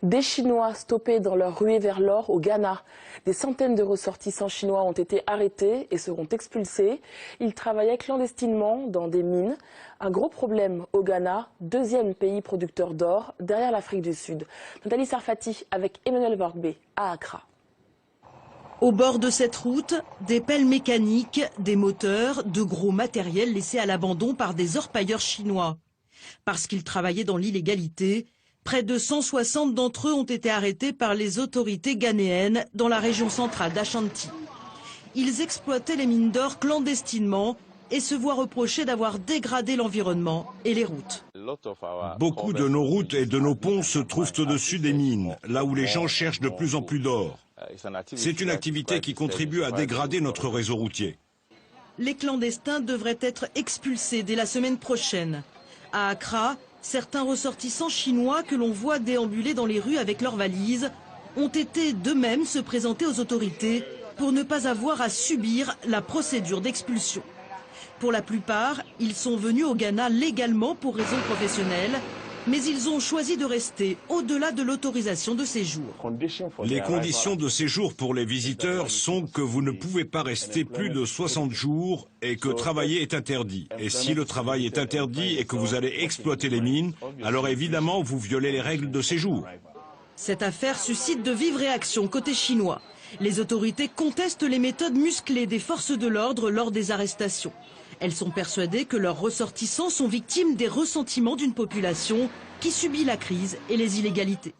Des Chinois stoppés dans leur ruée vers l'or au Ghana. Des centaines de ressortissants chinois ont été arrêtés et seront expulsés. Ils travaillaient clandestinement dans des mines. Un gros problème au Ghana, deuxième pays producteur d'or derrière l'Afrique du Sud. Nathalie Sarfati avec Emmanuel Vorgbe à Accra. Au bord de cette route, des pelles mécaniques, des moteurs, de gros matériels laissés à l'abandon par des orpailleurs chinois. Parce qu'ils travaillaient dans l'illégalité, près de 160 d'entre eux ont été arrêtés par les autorités ghanéennes dans la région centrale d'Ashanti. Ils exploitaient les mines d'or clandestinement et se voient reprocher d'avoir dégradé l'environnement et les routes. Beaucoup de nos routes et de nos ponts se trouvent au-dessus des mines, là où les gens cherchent de plus en plus d'or. C'est une activité qui contribue à dégrader notre réseau routier. Les clandestins devraient être expulsés dès la semaine prochaine. À Accra, certains ressortissants chinois que l'on voit déambuler dans les rues avec leurs valises ont été d'eux-mêmes se présenter aux autorités pour ne pas avoir à subir la procédure d'expulsion. Pour la plupart, ils sont venus au Ghana légalement pour raisons professionnelles, mais ils ont choisi de rester au-delà de l'autorisation de séjour. Les conditions de séjour pour les visiteurs sont que vous ne pouvez pas rester plus de 60 jours et que travailler est interdit. Et si le travail est interdit et que vous allez exploiter les mines, alors évidemment vous violez les règles de séjour. Cette affaire suscite de vives réactions côté chinois. Les autorités contestent les méthodes musclées des forces de l'ordre lors des arrestations. Elles sont persuadées que leurs ressortissants sont victimes des ressentiments d'une population qui subit la crise et les illégalités.